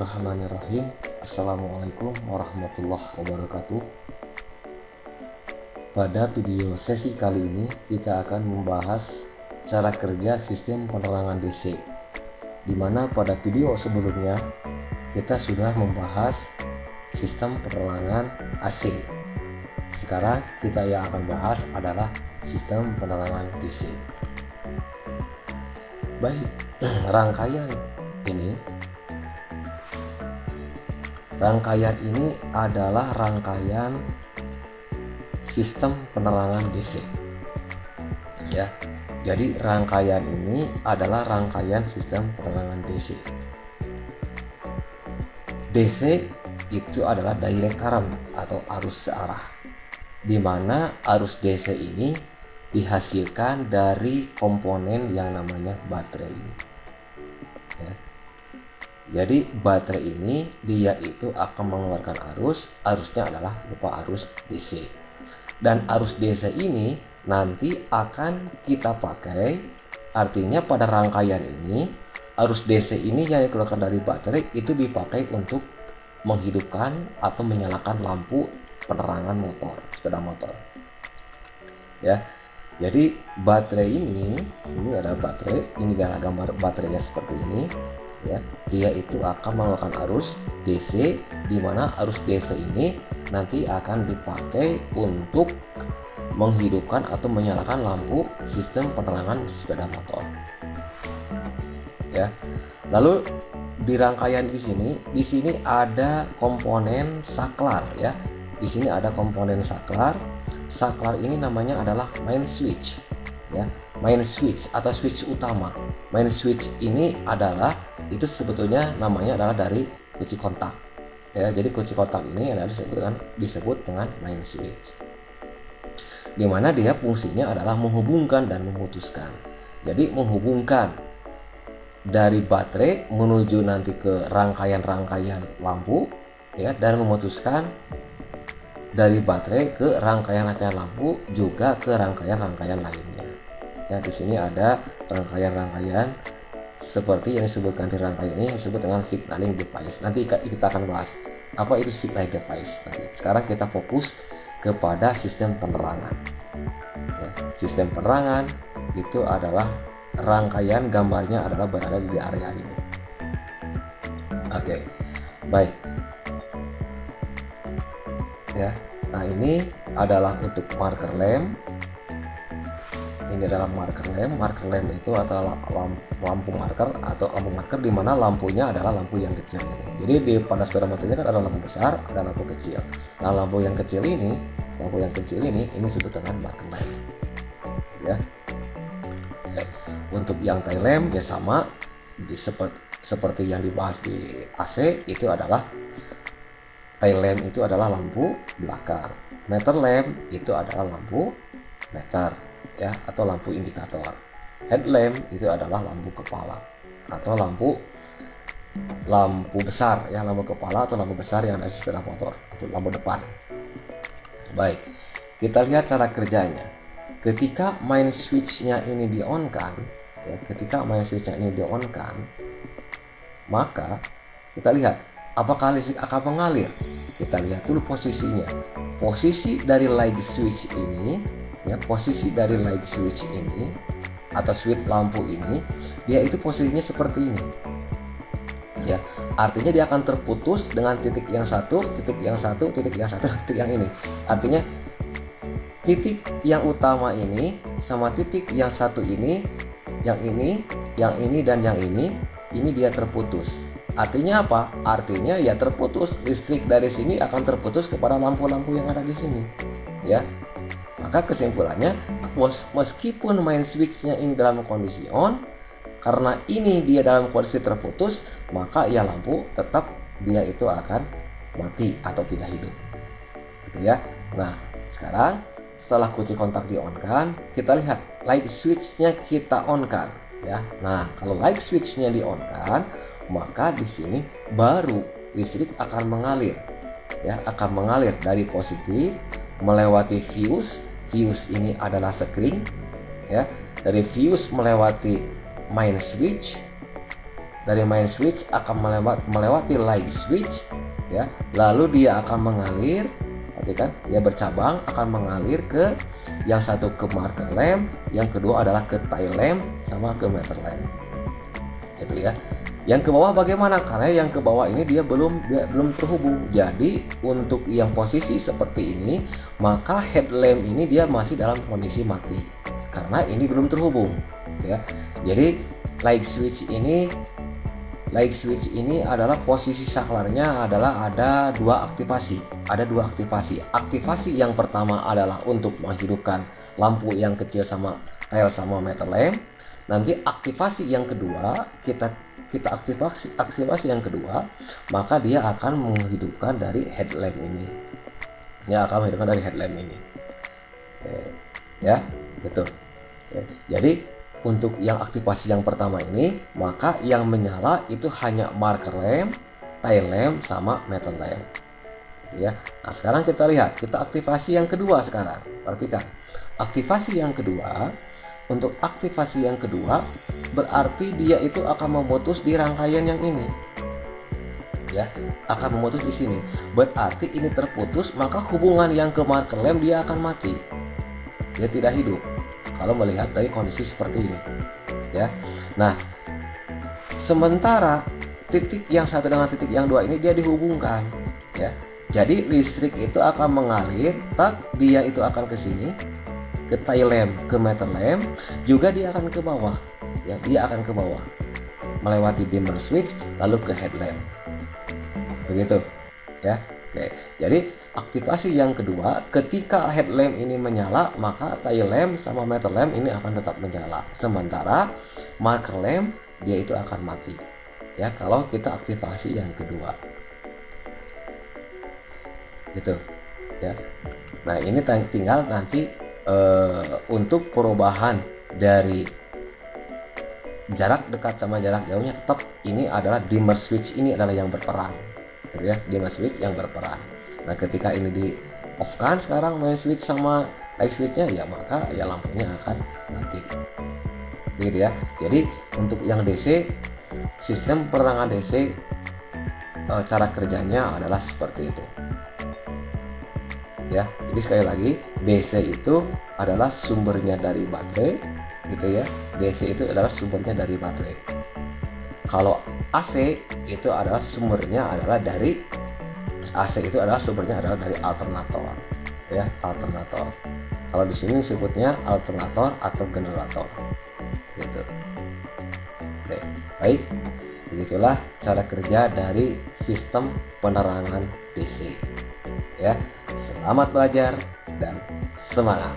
Bismillahirrahmanirrahim. Assalamualaikum warahmatullahi wabarakatuh. Pada video sesi kali ini kita akan membahas cara kerja sistem penerangan DC, di mana pada video sebelumnya kita sudah membahas sistem penerangan AC. Sekarang kita yang akan bahas adalah sistem penerangan DC. Baik, rangkaian ini adalah rangkaian sistem penerangan DC. Ya. Jadi rangkaian ini adalah rangkaian sistem penerangan DC. DC itu adalah direct current atau arus searah, di mana arus DC ini dihasilkan dari komponen yang namanya baterai ini. Ya. Jadi baterai ini dia itu akan mengeluarkan arusnya adalah berupa arus DC. Dan arus DC ini nanti akan kita pakai, artinya pada rangkaian ini arus DC ini yang dikeluarkan dari baterai itu dipakai untuk menghidupkan atau menyalakan lampu penerangan motor, sepeda motor. Ya. Jadi baterai ini adalah baterai, ini adalah gambar baterainya seperti ini. Ya, dia itu akan mengeluarkan arus DC, di mana arus DC ini nanti akan dipakai untuk menghidupkan atau menyalakan lampu sistem penerangan sepeda motor. Ya. Lalu di rangkaian di sini ada komponen saklar ya. Di sini ada komponen saklar. Saklar ini namanya adalah main switch ya. Main switch atau switch utama. Main switch ini adalah itu sebetulnya namanya adalah dari kunci kontak ya. Jadi kunci kontak ini adalah disebut dengan main switch, dimana dia fungsinya adalah menghubungkan dan memutuskan. Jadi menghubungkan dari baterai menuju nanti ke rangkaian-rangkaian lampu ya, dan memutuskan dari baterai ke rangkaian-rangkaian lampu juga ke rangkaian-rangkaian lainnya ya. Di sini ada rangkaian-rangkaian seperti yang disebutkan di rangkaian ini disebut dengan signaling device. Nanti kita akan bahas apa itu signaling device nanti. Sekarang kita fokus kepada sistem penerangan ya. Sistem penerangan itu adalah rangkaian, gambarnya adalah berada di area ini. Oke, baik ya. Nah, ini adalah untuk marker lamp. Ini adalah marker lamp. Marker lamp itu adalah lampu marker atau lampu marker di mana lampunya adalah lampu yang kecil ini. Jadi pada sepeda motor ini kan ada lampu besar, ada lampu kecil. Nah, lampu yang kecil ini disebut dengan marker lamp. Ya. Untuk yang tail lamp ya sama, seperti yang dibahas di AC, itu adalah tail lamp itu adalah lampu belakang. Meter lamp itu adalah lampu meter ya, atau lampu indikator. Headlamp itu adalah lampu kepala atau lampu besar ya, lampu kepala atau lampu besar yang ada di sepeda motor atau lampu depan. Baik, kita lihat cara kerjanya. Ketika main switch-nya ini di-on-kan ya, maka kita lihat apakah listrik akan mengalir. Kita lihat dulu posisinya. Posisi dari light switch ini ya, posisi dari light switch ini atau switch lampu ini, dia itu posisinya seperti ini ya. Artinya dia akan terputus dengan titik yang satu, titik yang ini. Artinya titik yang utama ini sama titik yang satu ini, yang ini dan yang ini dia terputus. Artinya apa? Artinya ya terputus listrik dari sini akan terputus kepada lampu-lampu yang ada di sini ya. Maka kesimpulannya, meskipun main switch-nya ini dalam kondisi on, karena ini dia dalam kondisi terputus, maka ya lampu tetap dia itu akan mati atau tidak hidup gitu ya. Nah, sekarang setelah kunci kontak di-on-kan, kita lihat light switch-nya kita on-kan ya. Nah, kalau light switch-nya di-on-kan, maka di sini baru listrik akan mengalir ya, akan mengalir dari positif melewati fuse. Fuse ini adalah sekring ya. Dari fuse melewati main switch dari main switch akan melewati light switch ya, lalu dia akan mengalir, perhatikan, dia bercabang akan mengalir ke yang satu ke marker lamp, yang kedua adalah ke tail lamp sama ke meter lamp. Itu ya. Yang ke bawah bagaimana? Karena yang ke bawah ini dia belum terhubung. Jadi untuk yang posisi seperti ini, maka headlamp ini dia masih dalam kondisi mati karena ini belum terhubung ya. Jadi light switch ini adalah posisi saklarnya adalah ada dua aktivasi. Aktivasi yang pertama adalah untuk menghidupkan lampu yang kecil sama tail sama meter lamp. Nanti aktivasi yang kedua kita aktivasi yang kedua, maka dia akan menghidupkan dari headlamp ini. Ya, akan menghidupkan dari headlamp ini. Oke, ya, betul. Oke, jadi untuk yang aktivasi yang pertama ini, maka yang menyala itu hanya marker lamp, tail lamp, sama meter lamp. Gitu ya. Nah, sekarang kita lihat, kita aktivasi yang kedua sekarang. Perhatikan, aktivasi yang kedua. Untuk aktivasi yang kedua berarti dia itu akan memutus di rangkaian yang ini. Ya, akan memutus di sini. Berarti ini terputus, maka hubungan yang ke marker lamp dia akan mati. Dia tidak hidup kalau melihat dari kondisi seperti ini. Ya. Nah, sementara titik yang satu dengan titik yang dua ini dia dihubungkan, ya. Jadi listrik itu akan mengalir, dia itu akan ke sini, ke tail lamp, ke meter lamp, juga dia akan ke bawah. Ya, dia akan ke bawah. Melewati dimmer switch lalu ke headlamp. Begitu. Ya. Oke. Jadi aktivasi yang kedua, ketika headlamp ini menyala, maka tail lamp sama meter lamp ini akan tetap menyala. Sementara marker lamp dia itu akan mati. Ya, kalau kita aktivasi yang kedua. Gitu. Ya. Nah, ini tinggal nanti untuk perubahan dari jarak dekat sama jarak jauhnya, tetap ini adalah dimmer switch ini adalah yang berperan, gitu ya, dimmer switch yang berperan. Nah, ketika ini di off kan sekarang main switch sama light switchnya, ya maka ya lampunya akan mati, begitu ya. Jadi untuk yang DC, sistem penerangan DC, cara kerjanya adalah seperti itu. Ya, jadi sekali lagi DC itu adalah sumbernya dari baterai, gitu ya. DC itu adalah sumbernya dari baterai. Kalau AC itu adalah sumbernya dari alternator, ya, alternator. Kalau di sini disebutnya alternator atau generator, gitu. Oke, baik. Begitulah cara kerja dari sistem penerangan DC. Ya, selamat belajar dan semangat.